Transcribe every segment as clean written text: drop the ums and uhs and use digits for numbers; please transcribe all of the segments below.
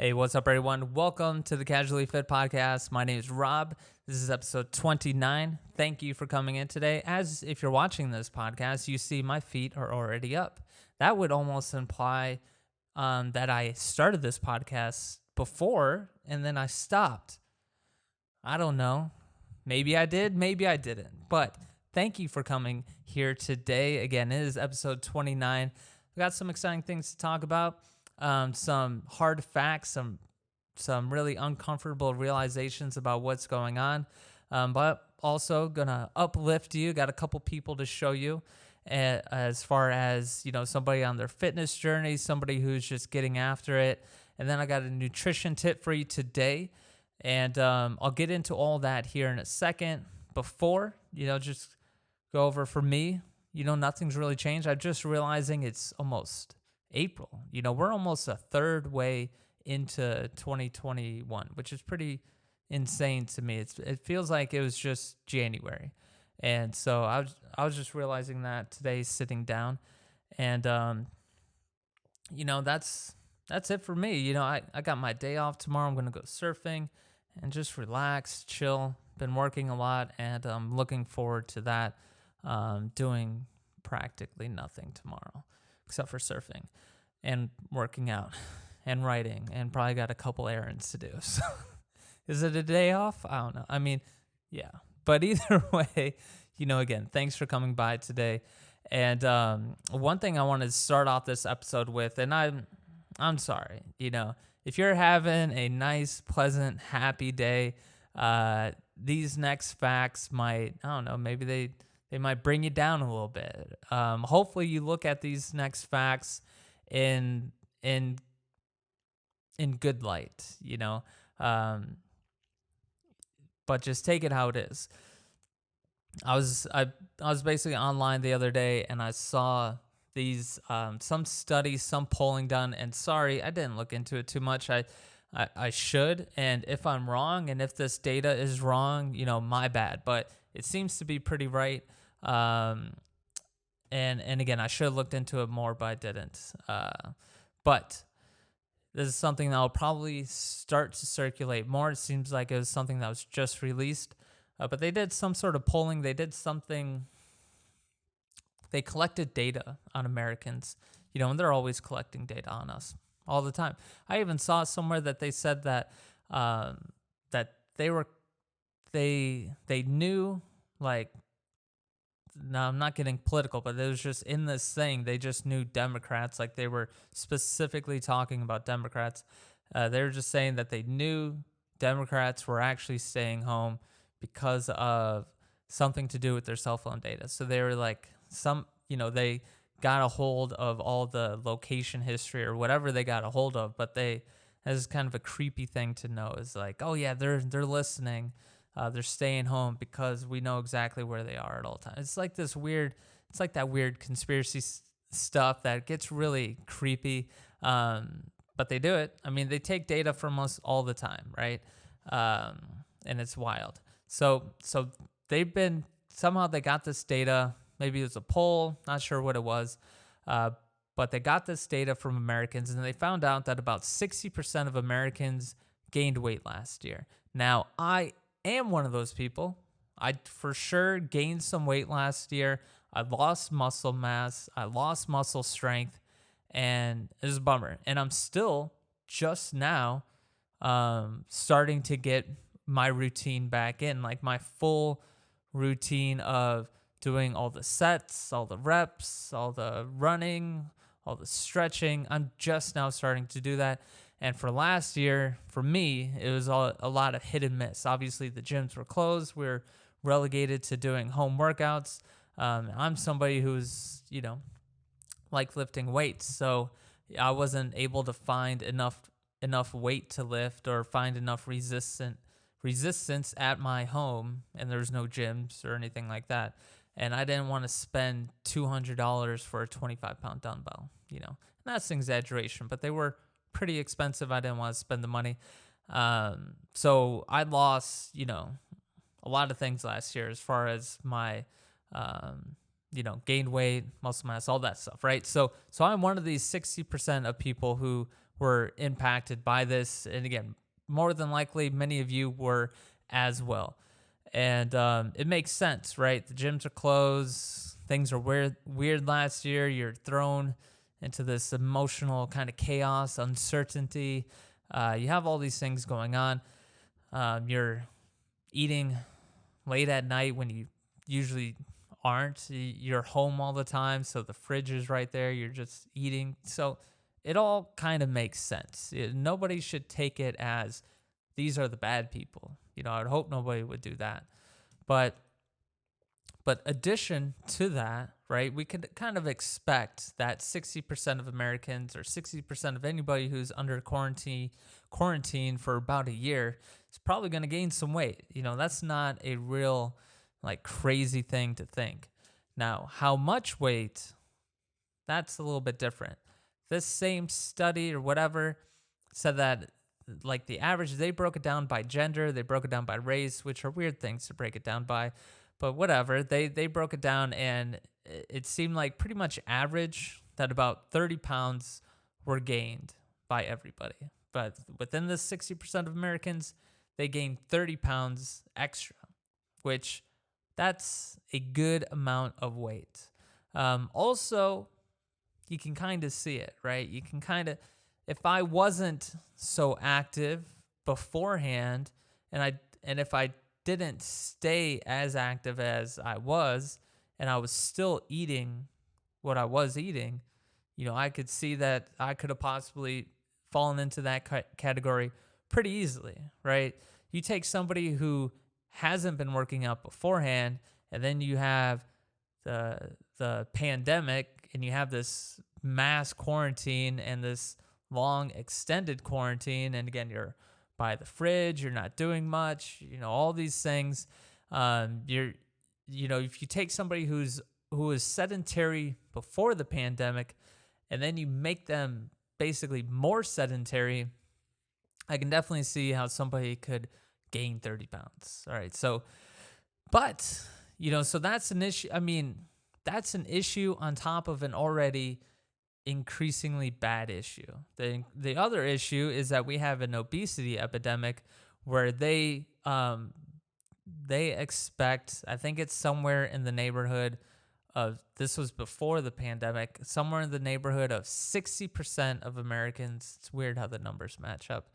Hey, what's up, everyone? Welcome to the Casually Fit Podcast. My name is Rob. This is episode 29. Thank you for coming in today. As if you're watching this podcast, you see my feet are already up. That would almost imply that I started this podcast before and then I stopped. I don't know. Maybe I did, maybe I didn't. But thank you for coming here today. Again, it is episode 29. We got some exciting things to talk about. Some hard facts, some really uncomfortable realizations about what's going on, but also gonna uplift you. Got a couple people to show you, as far as somebody on their fitness journey, somebody who's just getting after it, and then I got a nutrition tip for you today, and I'll get into all that here in a second. Before just go over for me. Nothing's really changed. I'm just realizing it's almost April. We're almost a third way into 2021, which is pretty insane to me. It feels like it was just January. And so I was just realizing that today sitting down. And that's it for me. I got my day off tomorrow. I'm gonna go surfing and just relax, chill. Been working a lot and I'm looking forward to that. Doing practically nothing tomorrow except for surfing and working out and writing, and probably got a couple errands to do. So is it a day off? I don't know. I mean, yeah. But either way, again, thanks for coming by today. And one thing I wanted to start off this episode with, and I'm sorry, if you're having a nice, pleasant, happy day, these next facts might, I don't know, maybe they might bring you down a little bit. Hopefully you look at these next facts in good light, but just take it how it is. I was basically online the other day and I saw these some studies, some polling done, and sorry, I didn't look into it too much. I should, and if I'm wrong and if this data is wrong, my bad, but it seems to be pretty right. And again, I should have looked into it more, but I didn't. But this is something that will probably start to circulate more. It seems like it was something that was just released. But they did some sort of polling. They did something. They collected data on Americans, and they're always collecting data on us all the time. I even saw somewhere that they said that that they knew, like, no, I'm not getting political, but it was just in this thing, they just knew Democrats, like they were specifically talking about Democrats. They were just saying that they knew Democrats were actually staying home because of something to do with their cell phone data. So they were like, they got a hold of all the location history or whatever they got a hold of, but as kind of a creepy thing to know is like, oh yeah, they're listening. They're staying home because we know exactly where they are at all times. It's like that weird conspiracy stuff that gets really creepy. But they do it. I mean, they take data from us all the time, right? And it's wild. So somehow they got this data. Maybe it was a poll, not sure what it was. But they got this data from Americans, and they found out that about 60% of Americans gained weight last year. Now, I am one of those people. I for sure gained some weight last year. I lost muscle mass. I lost muscle strength, and it was a bummer. And I'm still just now starting to get my routine back in, like my full routine of doing all the sets, all the reps, all the running, all the stretching. I'm just now starting to do that. And for last year, for me, it was a lot of hit and miss. Obviously, the gyms were closed. We're relegated to doing home workouts. I'm somebody who's, like lifting weights. So I wasn't able to find enough weight to lift or find enough resistance at my home. And there's no gyms or anything like that. And I didn't want to spend $200 for a 25-pound dumbbell, And that's an exaggeration, but they were pretty expensive. I didn't want to spend the money. So I lost, a lot of things last year as far as my, gained weight, muscle mass, all that stuff, right? So I'm one of these 60% of people who were impacted by this. And again, more than likely, many of you were as well. And it makes sense, right? The gyms are closed. Things are weird last year. You're thrown into this emotional kind of chaos, uncertainty. You have all these things going on. You're eating late at night when you usually aren't. You're home all the time, so the fridge is right there. You're just eating. So it all kind of makes sense. Nobody should take it as these are the bad people. I'd hope nobody would do that. But addition to that, right, we could kind of expect that 60% of Americans or 60% of anybody who's under quarantine for about a year is probably going to gain some weight. That's not a real crazy thing to think. Now, how much weight, that's a little bit different. This same study or whatever said that the average, they broke it down by gender, they broke it down by race, which are weird things to break it down by, but whatever. They broke it down, and it seemed like pretty much average that about 30 pounds were gained by everybody. But within the 60% of Americans, they gained 30 pounds extra, which that's a good amount of weight. Also, you can kind of see it, right? You can kind of, if I wasn't so active beforehand, and if I didn't stay as active as I was, and I was still eating what I was eating, I could see that I could have possibly fallen into that category pretty easily, right? You take somebody who hasn't been working out beforehand, and then you have the pandemic, and you have this mass quarantine and this long extended quarantine, and again, you're by the fridge, you're not doing much, all these things. If you take somebody who was sedentary before the pandemic, and then you make them basically more sedentary, I can definitely see how somebody could gain 30 pounds. All right, so that's an issue. I mean, that's an issue on top of an already increasingly bad issue. The other issue is that we have an obesity epidemic where they expect, I think it's somewhere in the neighborhood of, this was before the pandemic, somewhere in the neighborhood of 60% of Americans, it's weird how the numbers match up,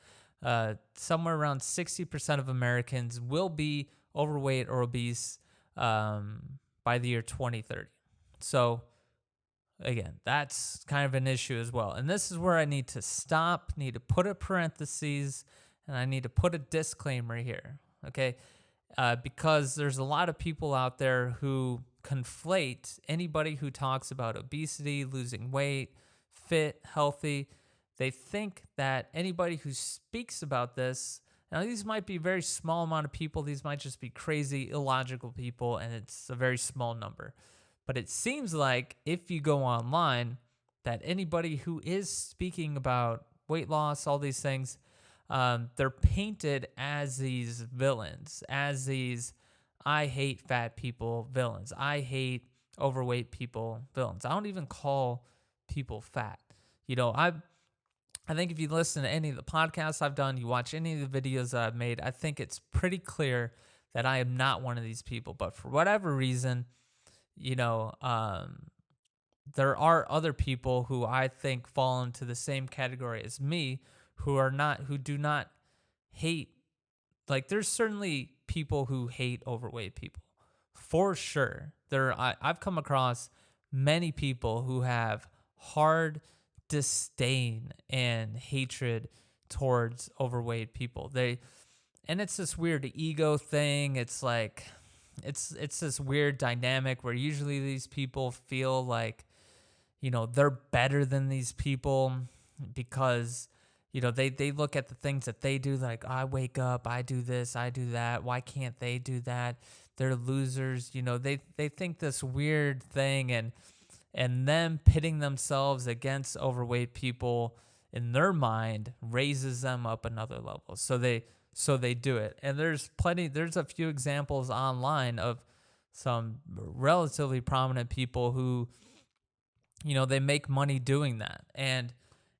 somewhere around 60% of Americans will be overweight or obese by the year 2030. So again, that's kind of an issue as well. And this is where I need to stop, need to put a parenthesis, and I need to put a disclaimer here, okay? Because there's a lot of people out there who conflate anybody who talks about obesity, losing weight, fit, healthy. They think that anybody who speaks about this, now these might be a very small amount of people, these might just be crazy, illogical people, and it's a very small number. But it seems like if you go online, that anybody who is speaking about weight loss, all these things, they're painted as these villains, as these I hate fat people villains. I hate overweight people villains. I don't even call people fat. I think if you listen to any of the podcasts I've done, you watch any of the videos that I've made, I think it's pretty clear that I am not one of these people. But for whatever reason, there are other people who I think fall into the same category as me who do not hate. There's certainly people who hate overweight people, for sure. I've come across many people who have hard disdain and hatred towards overweight people. And it's this weird ego thing. It's it's this weird dynamic where usually these people feel like, they're better than these people because, they look at the things that they do, like, I wake up, I do this, I do that. Why can't they do that? They're losers. They think this weird thing, and them pitting themselves against overweight people in their mind raises them up another level. So they do it. And there's a few examples online of some relatively prominent people who, they make money doing that. And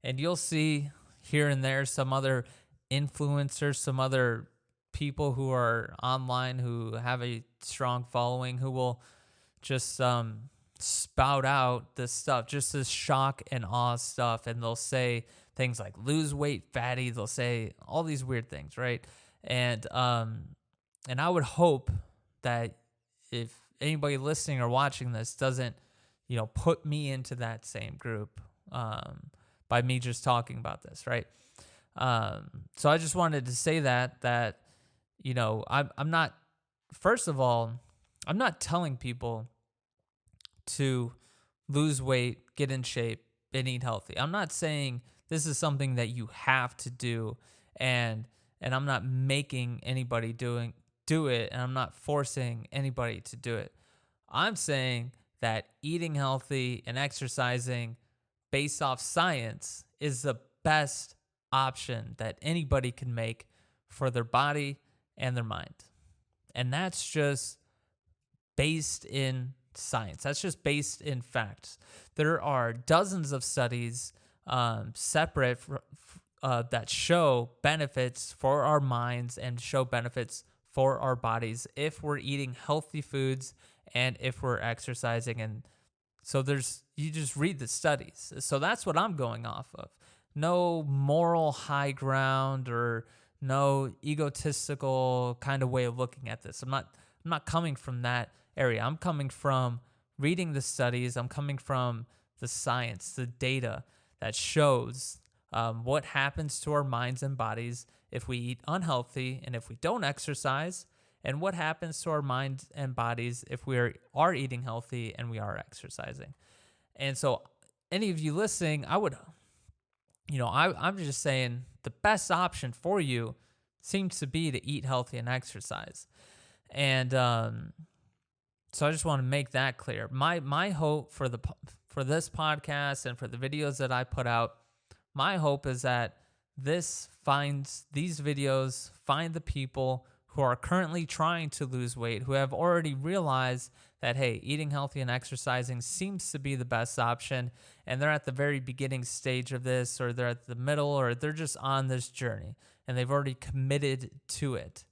you'll see, here and there, some other influencers, some other people who are online who have a strong following who will just spout out this stuff, just this shock and awe stuff. And they'll say things like lose weight, fatty. They'll say all these weird things, right? And I would hope that if anybody listening or watching this doesn't, put me into that same group by me just talking about this, right? So I just wanted to say that I'm not. First of all, I'm not telling people to lose weight, get in shape, and eat healthy. I'm not saying this is something that you have to do, and I'm not making anybody do it, and I'm not forcing anybody to do it. I'm saying that eating healthy and exercising based off science is the best option that anybody can make for their body and their mind. And that's just based in science. That's just based in facts. There are dozens of studies separate that show benefits for our minds and show benefits for our bodies if we're eating healthy foods and if we're exercising. And so you just read the studies. So that's what I'm going off of. No moral high ground or no egotistical kind of way of looking at this. I'm not coming from that area. I'm coming from reading the studies. I'm coming from the science, the data that shows what happens to our minds and bodies if we eat unhealthy and if we don't exercise, and what happens to our minds and bodies if we are eating healthy and we are exercising. And so any of you listening, I'm just saying the best option for you seems to be to eat healthy and exercise. And so I just want to make that clear. My hope for this podcast and for the videos that I put out, my hope is that these videos find the people who are currently trying to lose weight, who have already realized that, hey, eating healthy and exercising seems to be the best option, and they're at the very beginning stage of this, or they're at the middle, or they're just on this journey, and they've already committed to it.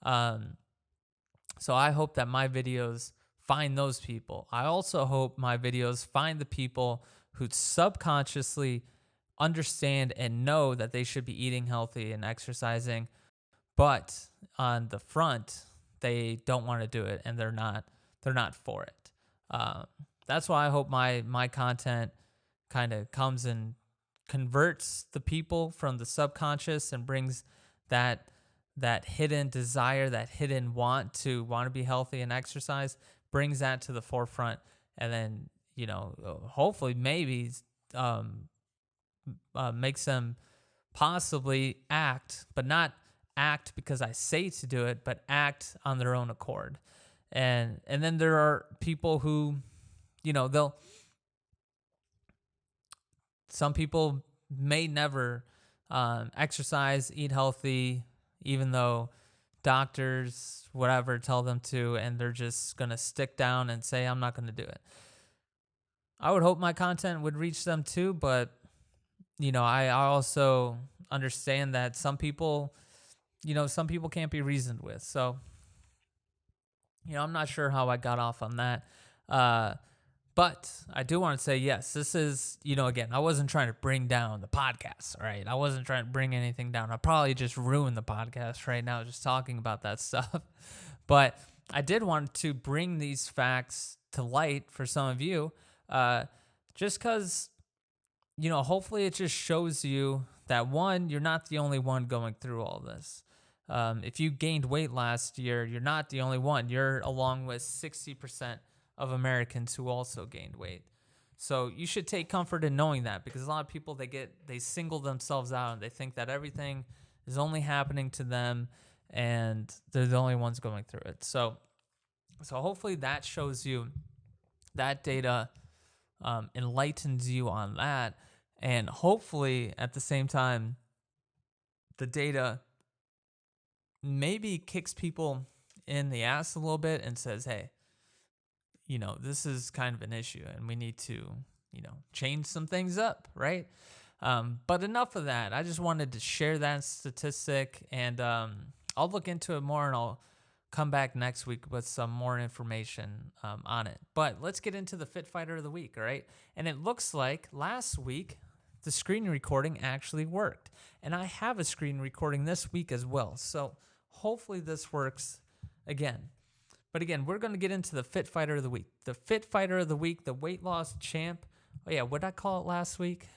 So I hope that my videos find those people. I also hope my videos find the people who subconsciously understand and know that they should be eating healthy and exercising, but on the front, they don't want to do it, and they're not for it. That's why I hope my content kind of comes and converts the people from the subconscious and brings that hidden desire, that hidden want to be healthy and exercise, brings that to the forefront, and then hopefully maybe makes them possibly act, but not act because I say to do it, but act on their own accord. And then there are people who, some people may never exercise, eat healthy, even though doctors, whatever, tell them to, and they're just going to stick down and say, I'm not going to do it. I would hope my content would reach them too, but, I also understand that some people can't be reasoned with. So, I'm not sure how I got off on that. But I do want to say, yes, this is, again, I wasn't trying to bring down the podcast, right? I wasn't trying to bring anything down. I probably just ruined the podcast right now just talking about that stuff. But I did want to bring these facts to light for some of you, just because, hopefully it just shows you that, one, you're not the only one going through all this. If you gained weight last year, you're not the only one. You're along with 60% of Americans who also gained weight. So you should take comfort in knowing that, because a lot of people, they single themselves out and they think that everything is only happening to them and they're the only ones going through it. So hopefully that shows you, that data enlightens you on that, and hopefully at the same time the data maybe kicks people in the ass a little bit and says, hey, this is kind of an issue and we need to, change some things up, right? But enough of that. I just wanted to share that statistic, and I'll look into it more, and I'll come back next week with some more information on it. But let's get into the Fit Fighter of the Week, all right? And it looks like last week the screen recording actually worked. And I have a screen recording this week as well. So hopefully this works again. But again, we're going to get into the Fit Fighter of the Week. The Fit Fighter of the Week, the weight loss champ. Oh yeah, what did I call it last week?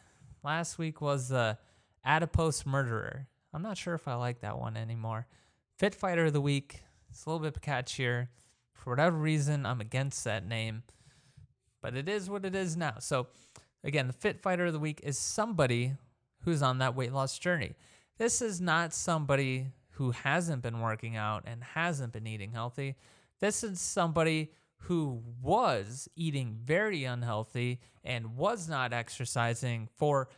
Last week was the adipose murderer. I'm not sure if I like that one anymore. Fit Fighter of the Week. It's a little bit catchier. For whatever reason, I'm against that name. But it is what it is now. So again, the Fit Fighter of the Week is somebody who's on that weight loss journey. This is not somebody who hasn't been working out and hasn't been eating healthy. This is somebody who was eating very unhealthy and was not exercising for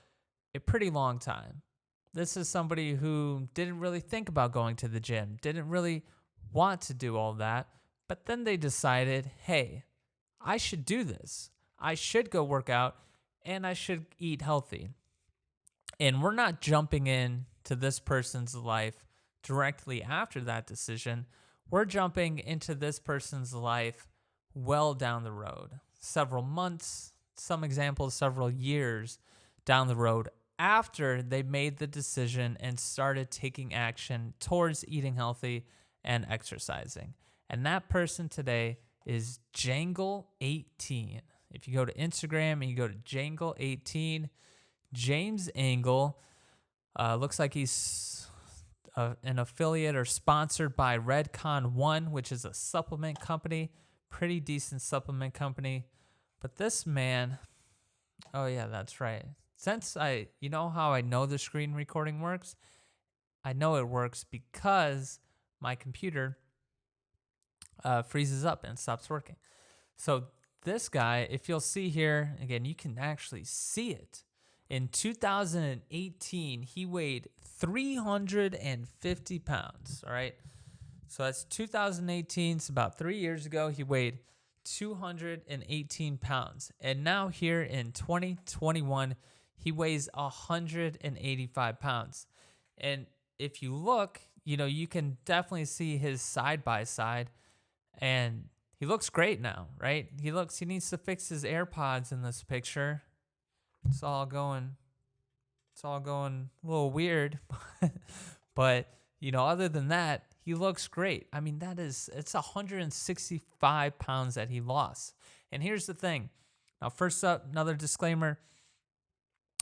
a pretty long time. This is somebody who didn't really think about going to the gym, didn't really want to do all that, but then they decided, hey, I should do this. I should go work out and I should eat healthy. And we're not jumping in to this person's life directly after that decision. We're jumping into this person's life well down the road, several months, some examples, several years down the road after they made the decision and started taking action towards eating healthy and exercising. And that person today is Jangle18. If you go to Instagram and you go to Jangle18, James Angle, looks like he's an affiliate or sponsored by Redcon One, which is a supplement company, pretty decent supplement company. But this man, oh yeah, that's right. Since you know how I know the screen recording works? I know it works because my computer freezes up and stops working. So this guy, if you'll see here, again, you can actually see it. In 2018, he weighed 350 pounds, all right? So that's 2018, it's about 3 years ago, he weighed 218 pounds. And now here in 2021, he weighs 185 pounds. And if you look, you know, you can definitely see his side by side, and he looks great now, right? He needs to fix his AirPods in this picture. It's all going a little weird, but you know, other than that, he looks great. I mean, it's 165 pounds that he lost. And here's the thing. Now, first up, another disclaimer.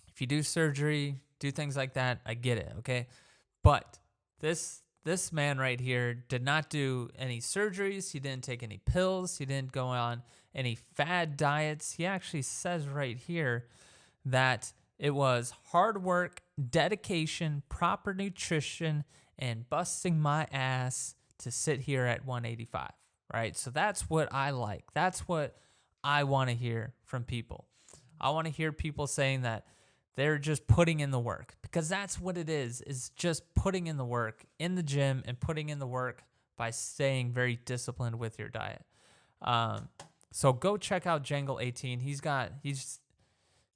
If you do surgery, do things like that, I get it, okay? But this man right here did not do any surgeries. He didn't take any pills. He didn't go on any fad diets. He actually says right here that it was hard work, dedication, proper nutrition, and busting my ass to sit here at 185, right? So that's what I like. That's what I want to hear from people. I want to hear people saying that they're just putting in the work, because that's what it is just putting in the work in the gym and putting in the work by staying very disciplined with your diet. So go check out Jangle18.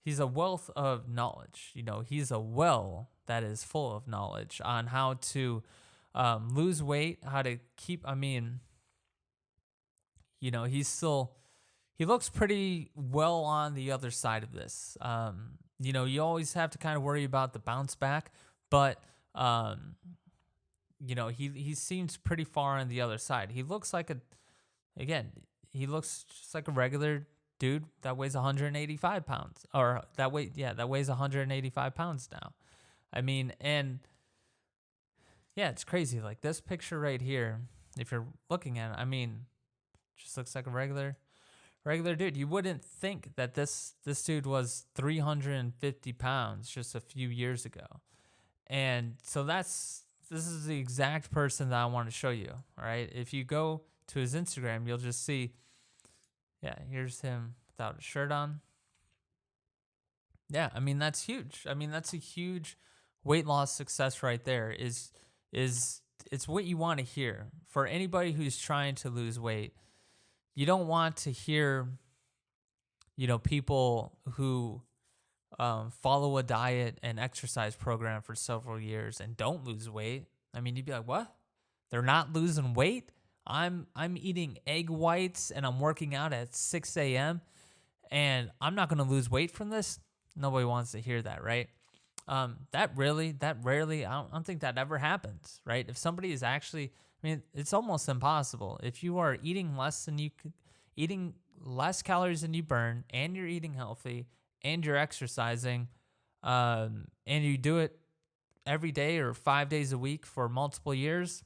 He's a wealth of knowledge. You know, he's a well that is full of knowledge on how to lose weight, how to keep, I mean, you know, he looks pretty well on the other side of this. You know, you always have to kind of worry about the bounce back, but, you know, he seems pretty far on the other side. He looks like he looks just like a regular dude that weighs 185 pounds, or that weighs 185 pounds now. I mean, and yeah, it's crazy. Like this picture right here, if you're looking at it, I mean, just looks like a regular dude. You wouldn't think that this dude was 350 pounds just a few years ago. And so this is the exact person that I want to show you. All right. If you go to his Instagram, you'll just see, yeah, here's him without a shirt on. Yeah, I mean, that's huge. I mean, that's a huge weight loss success right there. It's what you want to hear. For anybody who's trying to lose weight, you don't want to hear, you know, people who follow a diet and exercise program for several years and don't lose weight. I mean, you'd be like, what? They're not losing weight? I'm eating egg whites and I'm working out at 6 a.m. and I'm not going to lose weight from this? Nobody wants to hear that, right? That rarely, I don't think that ever happens, right? If somebody is actually, I mean, it's almost impossible. If you are eating eating less calories than you burn, and you're eating healthy, and you're exercising, and you do it every day or 5 days a week for multiple years,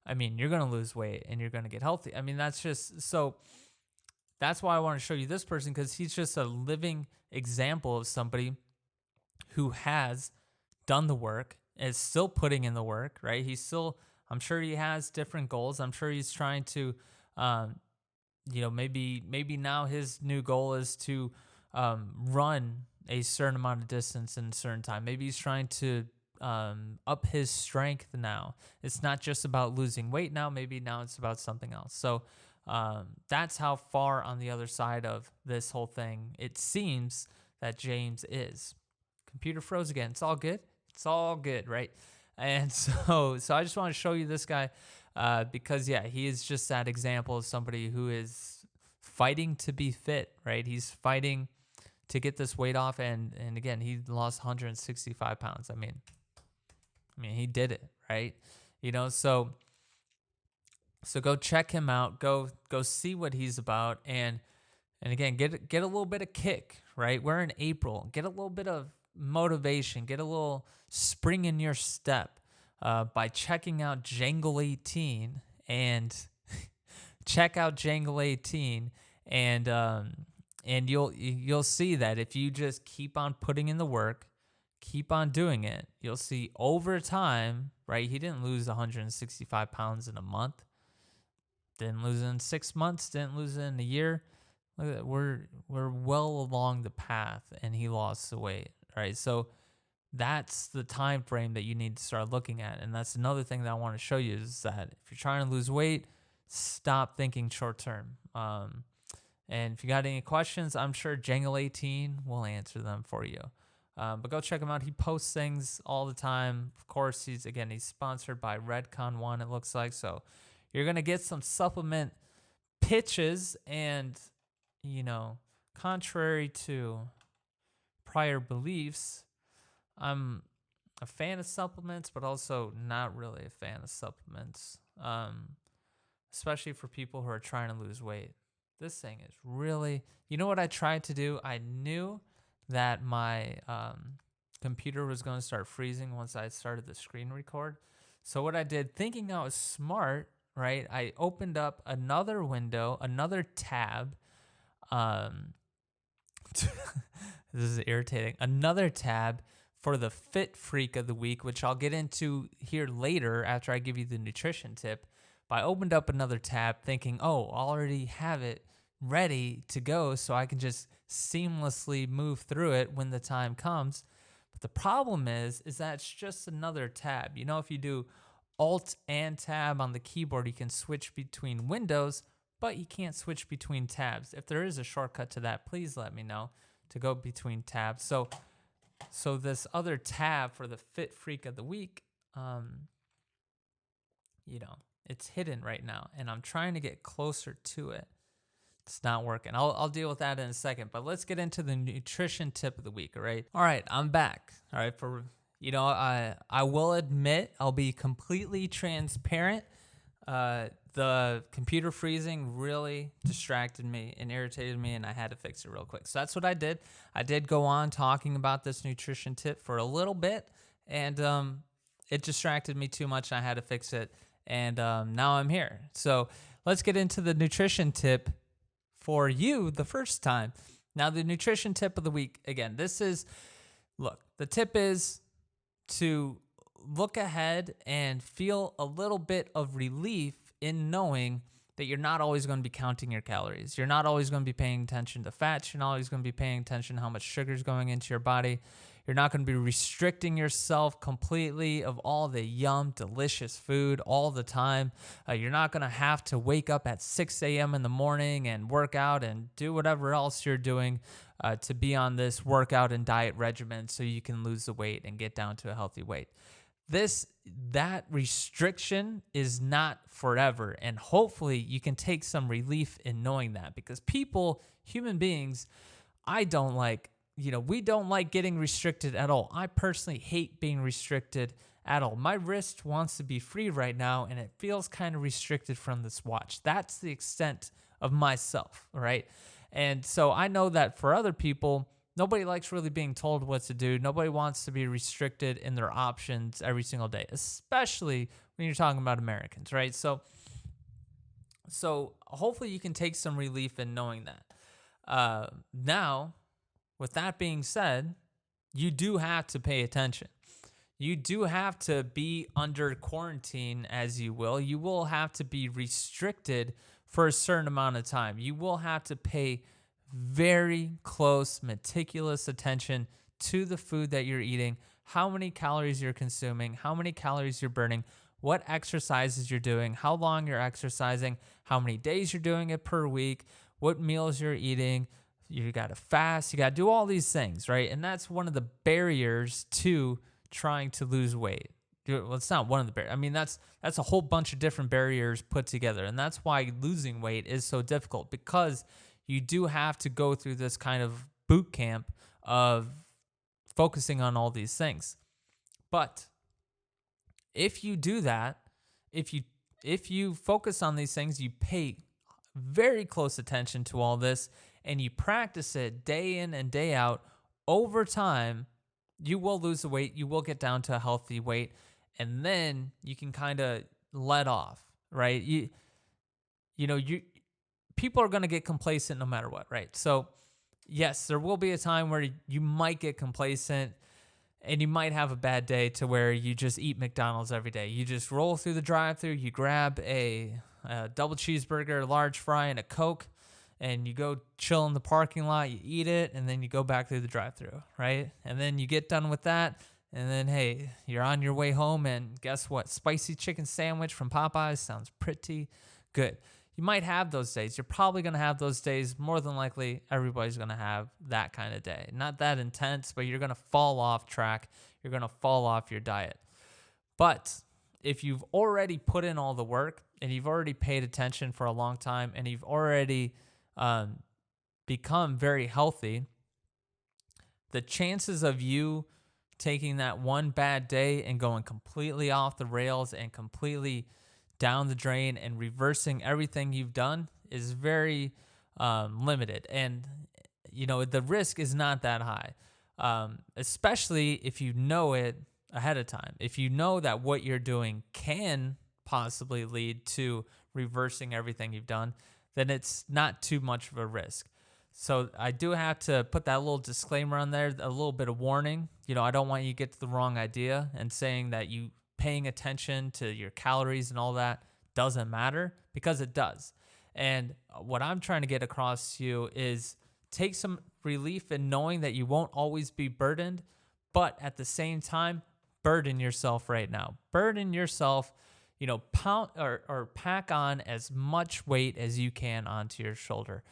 I mean, you're going to lose weight and you're going to get healthy. I mean, that's why I want to show you this person, because he's just a living example of somebody who has done the work, is still putting in the work, right? I'm sure he has different goals. I'm sure he's trying to, maybe now his new goal is to run a certain amount of distance in a certain time. Maybe he's trying to up his strength now. It's not just about losing weight now. Maybe now it's about something else. So that's how far on the other side of this whole thing it seems that James is. Computer froze again. It's all good. It's all good, right? And so I just want to show you this guy because, yeah, he is just that example of somebody who is fighting to be fit, right? He's fighting to get this weight off. And again, he lost 165 pounds. I mean, he did it, right? So go check him out. Go see what he's about. And again, get a little bit of kick, right? We're in April. Get a little bit of motivation. Get a little spring in your step by checking out Jangle 18 and check out Jangle 18 and you'll see that if you just keep on putting in the work, keep on doing it, you'll see over time, right? He didn't lose 165 pounds in a month. Didn't lose it in 6 months. Didn't lose it in a year. Look at that. We're well along the path, and he lost the weight, right? So that's the time frame that you need to start looking at. And that's another thing that I want to show you is that if you're trying to lose weight, stop thinking short term. And if you got any questions, I'm sure Jangle 18 will answer them for you. But go check him out. He posts things all the time. Of course, he's sponsored by Redcon One, it looks like. So you're going to get some supplement pitches, and, contrary to prior beliefs, I'm a fan of supplements, but also not really a fan of supplements, especially for people who are trying to lose weight. This thing is really, what I tried to do? I knew that my computer was going to start freezing once I started the screen record. So what I did, thinking I was smart, right? I opened up another window, another tab. This is irritating. Another tab for the Fit Freak of the week, which I'll get into here later after I give you the nutrition tip. But I opened up another tab thinking, I'll already have it ready to go so I can just seamlessly move through it when the time comes. But the problem is that it's just another tab. If you do Alt and Tab on the keyboard, you can switch between windows, but you can't switch between tabs. If there is a shortcut to that, please let me know to go between tabs. So this other tab for the Fit Freak of the week, it's hidden right now, and I'm trying to get closer to it. It's not working. I'll deal with that in a second, but let's get into the nutrition tip of the week, all right? All right, I'm back. All right, I will admit, I'll be completely transparent. The computer freezing really distracted me and irritated me, and I had to fix it real quick. So that's what I did. I did go on talking about this nutrition tip for a little bit, and it distracted me too much, and I had to fix it, and now I'm here. So let's get into the nutrition tip for you the first time. Now, the nutrition tip of the week, again, the tip is to look ahead and feel a little bit of relief in knowing that you're not always going to be counting your calories. You're not always going to be paying attention to fats. You're not always going to be paying attention to how much sugar is going into your body. You're not going to be restricting yourself completely of all the yum, delicious food all the time. You're not going to have to wake up at 6 a.m. in the morning and work out and do whatever else you're doing to be on this workout and diet regimen so you can lose the weight and get down to a healthy weight. That restriction is not forever, and hopefully you can take some relief in knowing that, because human beings, we don't like getting restricted at all. I personally hate being restricted at all. My wrist wants to be free right now, and it feels kind of restricted from this watch. That's the extent of myself, right? And so I know that for other people, nobody likes really being told what to do. Nobody wants to be restricted in their options every single day, especially when you're talking about Americans, right? So hopefully you can take some relief in knowing that. Now, with that being said, you do have to pay attention. You do have to be under quarantine, as you will. You will have to be restricted for a certain amount of time. You will have to pay very close, meticulous attention to the food that you're eating, how many calories you're consuming, how many calories you're burning, what exercises you're doing, how long you're exercising, how many days you're doing it per week, what meals you're eating. You got to fast, you got to do all these things, right? And that's one of the barriers to trying to lose weight. Well, it's not one of the barriers. I mean, that's a whole bunch of different barriers put together. And that's why losing weight is so difficult, because you do have to go through this kind of boot camp of focusing on all these things. But if you do that, if you focus on these things, you pay very close attention to all this, and you practice it day in and day out, over time, you will lose the weight. You will get down to a healthy weight, and then you can kind of let off, right? People are going to get complacent no matter what, right? So yes, there will be a time where you might get complacent, and you might have a bad day to where you just eat McDonald's every day. You just roll through the drive-thru, you grab a double cheeseburger, a large fry, and a Coke, and you go chill in the parking lot, you eat it, and then you go back through the drive-thru, right? And then you get done with that, and then, hey, you're on your way home, and guess what? Spicy chicken sandwich from Popeyes sounds pretty good. You might have those days. You're probably going to have those days. More than likely, everybody's going to have that kind of day. Not that intense, but you're going to fall off track. You're going to fall off your diet. But if you've already put in all the work, and you've already paid attention for a long time, and you've already become very healthy, the chances of you taking that one bad day and going completely off the rails and completely down the drain and reversing everything you've done is very limited. And, the risk is not that high, especially if you know it ahead of time. If you know that what you're doing can possibly lead to reversing everything you've done, then it's not too much of a risk. So I do have to put that little disclaimer on there, a little bit of warning. I don't want you to get to the wrong idea and saying that you paying attention to your calories and all that doesn't matter, because it does. And what I'm trying to get across to you is take some relief in knowing that you won't always be burdened, but at the same time, burden yourself right now. Burden yourself, pound or pack on as much weight as you can onto your shoulder.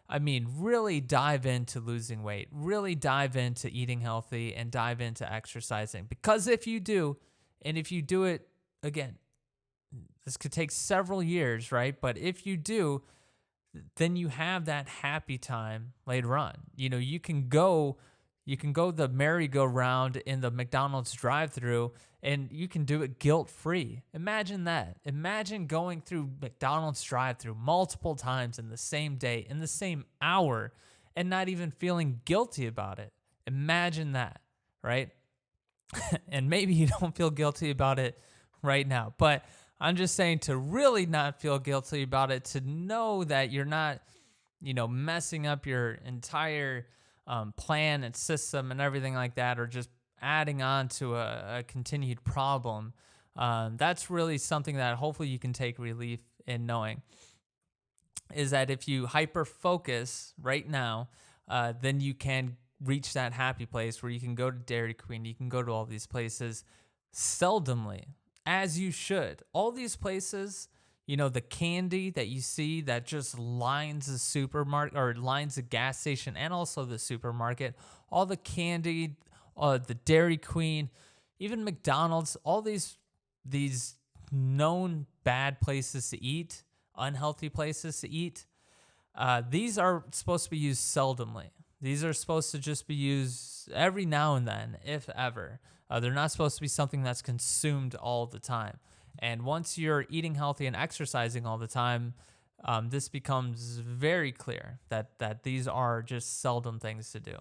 Really dive into losing weight, really dive into eating healthy, and dive into exercising. Because if you do, and if you do it, again, this could take several years, right? But if you do, then you have that happy time later on. You can go the merry-go-round in the McDonald's drive-thru, and you can do it guilt-free. Imagine that. Imagine going through McDonald's drive-thru multiple times in the same day, in the same hour, and not even feeling guilty about it. Imagine that, right? And maybe you don't feel guilty about it right now, but I'm just saying to really not feel guilty about it, to know that you're not, messing up your entire plan and system and everything like that, or just adding on to a continued problem. That's really something that hopefully you can take relief in knowing, is that if you hyper focus right now, then you can reach that happy place where you can go to Dairy Queen, you can go to all these places seldomly, as you should. All these places, the candy that you see that just lines the supermarket or lines the gas station and also the supermarket, all the candy, the Dairy Queen, even McDonald's, all these known bad places to eat, unhealthy places to eat, these are supposed to be used seldomly. These are supposed to just be used every now and then, if ever. They're not supposed to be something that's consumed all the time. And once you're eating healthy and exercising all the time, this becomes very clear that these are just seldom things to do.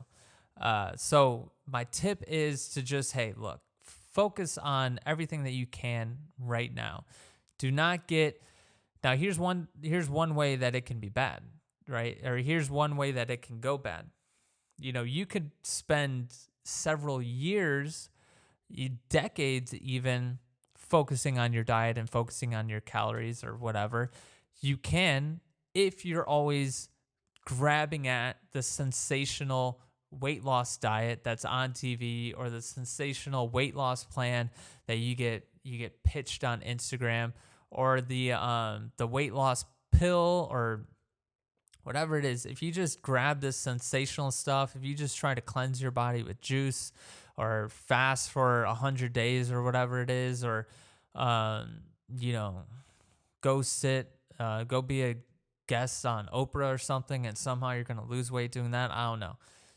So my tip is to just, hey, look, focus on everything that you can right now. Do not get now. Here's one way that it can be bad, right? Or here's one way that it can go bad. You could spend several years, decades even, focusing on your diet and focusing on your calories or whatever. You can, if you're always grabbing at the sensational weight loss diet that's on TV or the sensational weight loss plan that you get pitched on Instagram, or the weight loss pill or whatever it is. If you just grab this sensational stuff, if you just try to cleanse your body with juice or fast for 100 days or whatever it is, or go be a guest on Oprah or something, and somehow you're going to lose weight doing that. I don't know.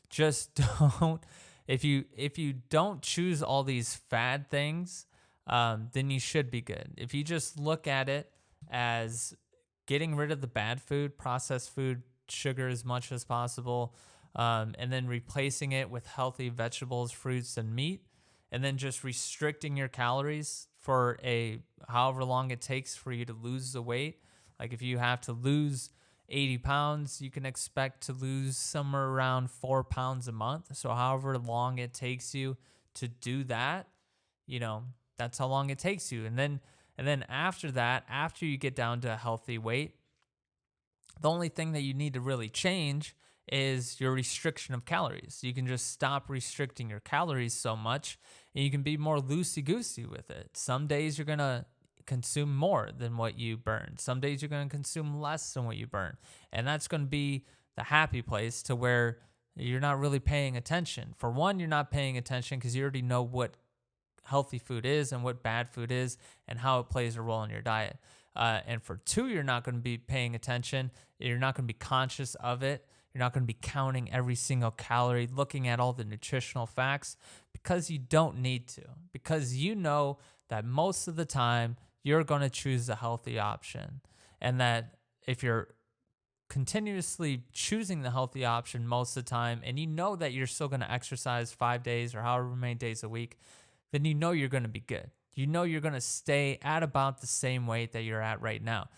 Just don't. If you don't choose all these fad things, then you should be good. If you just look at it as getting rid of the bad food, processed food, sugar as much as possible, and then replacing it with healthy vegetables, fruits, and meat, and then just restricting your calories for however long it takes for you to lose the weight. Like if you have to lose 80 pounds, you can expect to lose somewhere around 4 pounds a month. So however long it takes you to do that, that's how long it takes you. And then after that, after you get down to a healthy weight, the only thing that you need to really change is your restriction of calories. You can just stop restricting your calories so much, and you can be more loosey-goosey with it. Some days you're going to consume more than what you burn. Some days you're going to consume less than what you burn. And that's going to be the happy place, to where you're not really paying attention. For one, you're not paying attention because you already know what healthy food is and what bad food is and how it plays a role in your diet. And for two, you're not going to be paying attention. You're not going to be conscious of it. You're not going to be counting every single calorie, looking at all the nutritional facts, because you don't need to. Because you know that most of the time you're going to choose the healthy option. And that if you're continuously choosing the healthy option most of the time, and you know that you're still going to exercise 5 days or however many days a week, then you know you're going to be good. You know you're going to stay at about the same weight that you're at right now.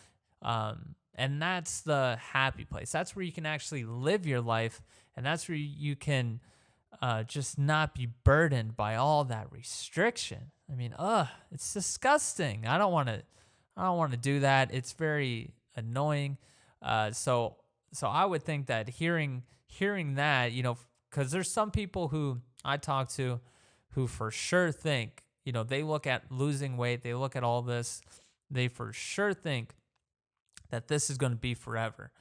And that's the happy place. That's where you can actually live your life, and that's where you can just not be burdened by all that restriction. I mean, it's disgusting. I don't want to do that. It's very annoying. So I would think that hearing that, because there's some people who I talk to who for sure think, they look at losing weight, they look at all this, they for sure think that this is going to be forever.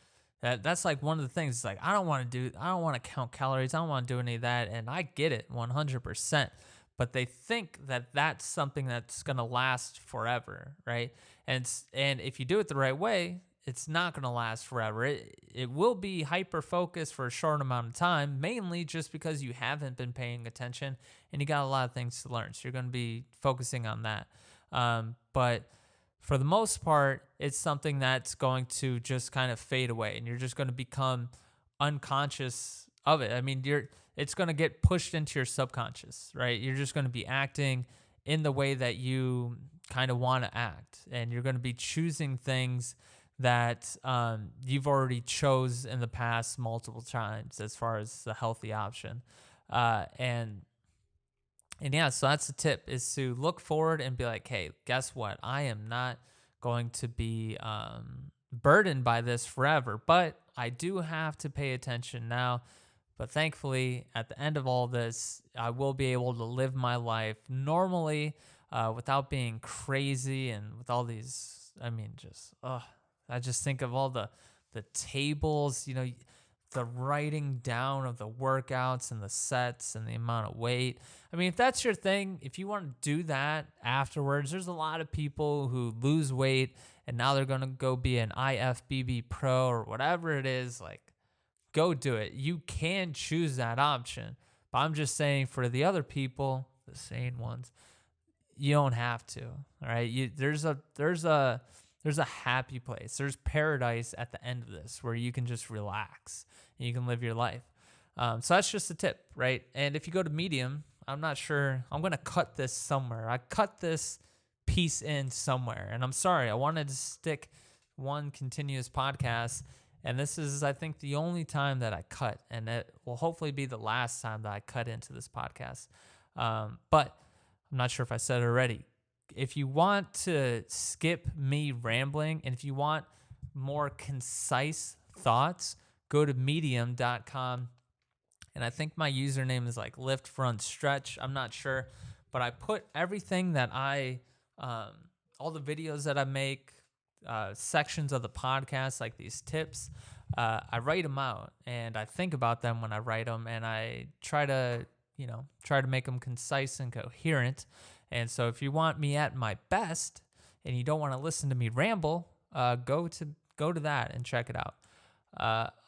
That's like one of the things. It's like, I don't want to count calories. I don't want to do any of that. And I get it 100%. But they think that that's something that's going to last forever, right? And if you do it the right way, it's not going to last forever. It will be hyper-focused for a short amount of time, mainly just because you haven't been paying attention and you got a lot of things to learn. So you're going to be focusing on that. But for the most part, it's something that's going to just kind of fade away, and you're just going to become unconscious of it. I mean, it's going to get pushed into your subconscious, right? You're just going to be acting in the way that you kind of want to act, and you're going to be choosing things that you've already chose in the past multiple times as far as the healthy option. And yeah, so that's the tip, is to look forward and be like, hey, guess what? I am not going to be burdened by this forever, but I do have to pay attention now. But thankfully, at the end of all this, I will be able to live my life normally without being crazy and with all these I just think of all the tables, the writing down of the workouts and the sets and the amount of weight. I mean, if that's your thing, if you want to do that afterwards, there's a lot of people who lose weight and now they're going to go be an IFBB pro or whatever it is. Like, go do it. You can choose that option. But I'm just saying, for the other people, the sane ones, you don't have to. All right. There's a happy place. There's paradise at the end of this where you can just relax and you can live your life. So that's just a tip, right? And if you go to Medium, I'm not sure. I'm going to cut this somewhere. I cut this piece in somewhere. And I'm sorry. I wanted to stick one continuous podcast. And this is, I think, the only time that I cut. And it will hopefully be the last time that I cut into this podcast. But I'm not sure if I said it already. If you want to skip me rambling and if you want more concise thoughts, go to medium.com. And I think my username is like lift front stretch. I'm not sure, but I put everything that all the videos that I make, sections of the podcast, like these tips, I write them out and I think about them when I write them, and I try to make them concise and coherent. And so if you want me at my best and you don't want to listen to me ramble, go to that and check it out.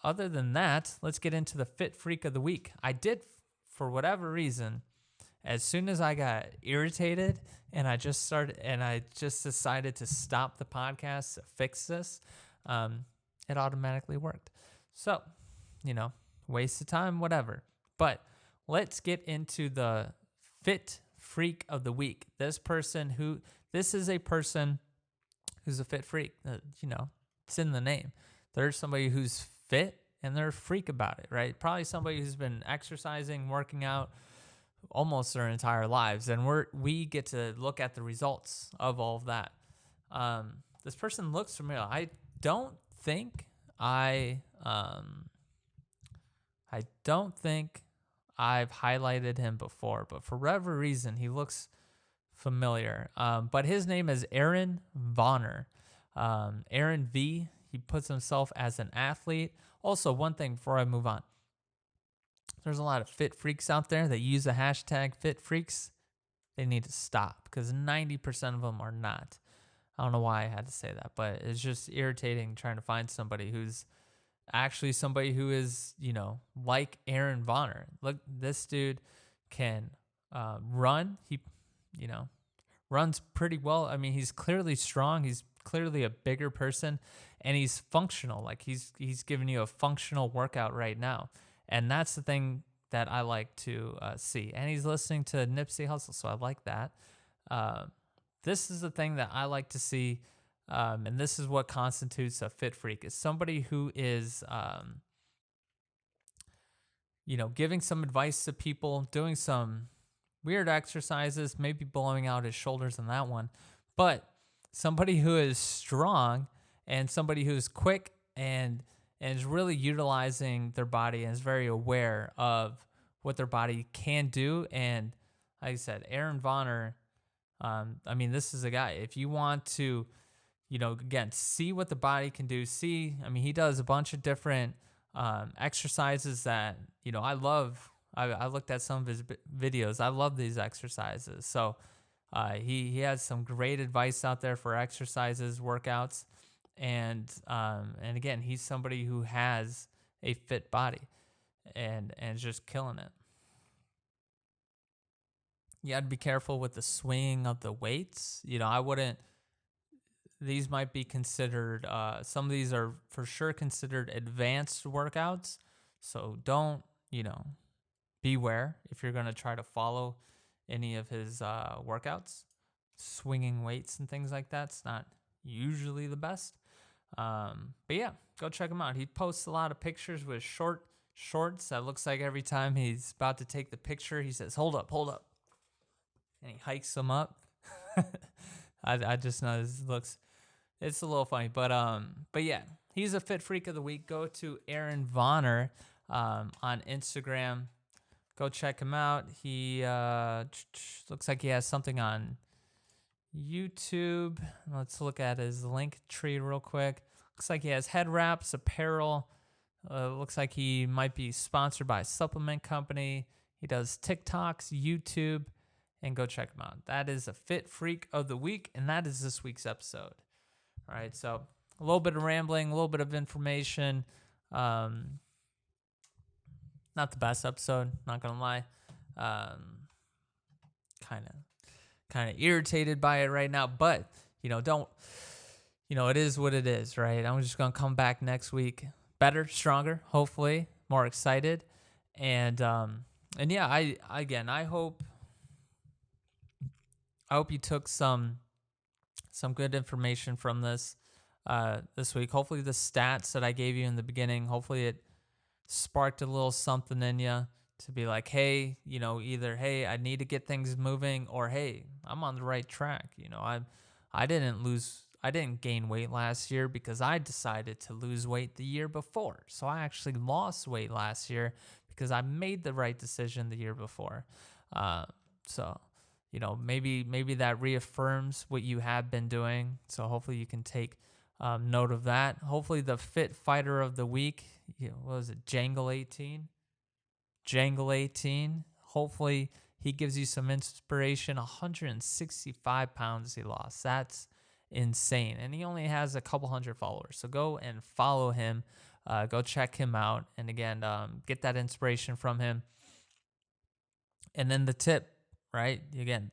Other than that, let's get into the Fit Freak of the Week. I did, for whatever reason, as soon as I got irritated and I just decided to stop the podcast to fix this, it automatically worked. So, waste of time, whatever. But let's get into the Fit Freak of the Week. This is a person who's a fit freak. It's in the name. There's somebody who's fit and they're a freak about it, right? Probably somebody who's been exercising, working out almost their entire lives. And we get to look at the results of all of that. This person looks familiar. I don't think I've highlighted him before, but for whatever reason, he looks familiar. But his name is Aaron Vonner. Aaron V. He puts himself as an athlete. Also, one thing before I move on. There's a lot of fit freaks out there that use the hashtag fit freaks. They need to stop because 90% of them are not. I don't know why I had to say that, but it's just irritating trying to find somebody who's actually somebody who is, like Aaron Vonner. Look, this dude can run. He, runs pretty well. I mean, he's clearly strong. He's clearly a bigger person, and he's functional. Like he's giving you a functional workout right now, and that's the thing that I like to see. And he's listening to Nipsey Hussle, so I like that. This is the thing that I like to see. And this is what constitutes a fit freak, is somebody who is, giving some advice to people, doing some weird exercises, maybe blowing out his shoulders on that one, but somebody who is strong and somebody who's quick and is really utilizing their body and is very aware of what their body can do. And like I said, Aaron Vonner, this is a guy, if you want to, again, see what the body can do. He does a bunch of different exercises that, I love. I looked at some of his videos. I love these exercises. So he has some great advice out there for exercises, workouts. And again, he's somebody who has a fit body and is just killing it. You got to be careful with the swinging of the weights. These might be considered, some of these are for sure considered advanced workouts. So don't, beware if you're going to try to follow any of his workouts. Swinging weights and things like that's not usually the best. But yeah, go check him out. He posts a lot of pictures with shorts. That looks like every time he's about to take the picture, he says, hold up. And he hikes them up. I just know it's a little funny, but yeah, he's a fit freak of the week. Go to Aaron Vonner on Instagram. Go check him out. He looks like he has something on YouTube. Let's look at his link tree real quick. Looks like he has head wraps, apparel. Looks like he might be sponsored by a supplement company. He does TikToks, YouTube, and go check him out. That is a Fit Freak of the Week, and that is this week's episode. All right, so a little bit of rambling, a little bit of information. Not the best episode, not gonna lie. Kind of irritated by it right now, but it is what it is, right? I'm just gonna come back next week, better, stronger, hopefully, more excited, and yeah, I hope you took some good information from this week. Hopefully the stats that I gave you in the beginning, hopefully it sparked a little something in you to be like, hey, either, hey, I need to get things moving, or hey, I'm on the right track. I didn't gain weight last year because I decided to lose weight the year before. So I actually lost weight last year because I made the right decision the year before. So maybe that reaffirms what you have been doing. So hopefully you can take note of that. Hopefully the Fit Fighter of the Week, what was it, Jangle 18. Hopefully he gives you some inspiration. 165 pounds he lost. That's insane. And he only has a couple hundred followers. So go and follow him. Go check him out. And again, get that inspiration from him. And then the tip, right? Again,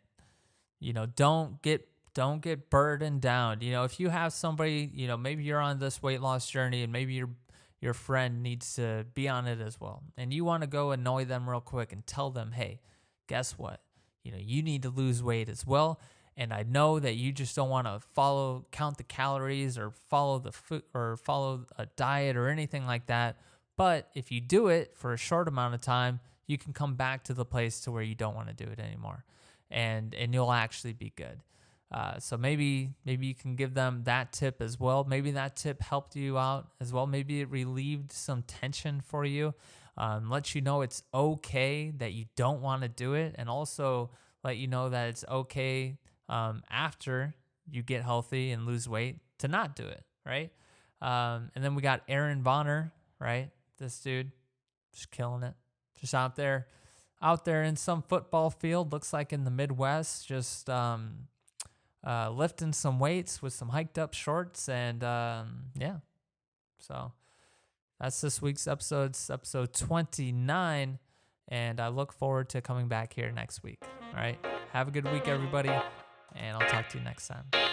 don't get burdened down. If you have somebody, maybe you're on this weight loss journey and maybe your friend needs to be on it as well, and you want to go annoy them real quick and tell them, hey, guess what? You need to lose weight as well. And I know that you just don't want to count the calories or follow the food or follow a diet or anything like that. But if you do it for a short amount of time, you can come back to the place to where you don't want to do it anymore. And you'll actually be good. So maybe you can give them that tip as well. Maybe that tip helped you out as well. Maybe it relieved some tension for you. Let you know it's okay that you don't want to do it, and also let you know that it's okay after you get healthy and lose weight to not do it, right? And then we got Aaron Bonner, right? This dude just killing it, just out there in some football field, looks like in the Midwest, just lifting some weights with some hiked up shorts. And yeah, so that's this week's episode. It's episode 29, and I look forward to coming back here next week. All right, have a good week, everybody, and I'll talk to you next time.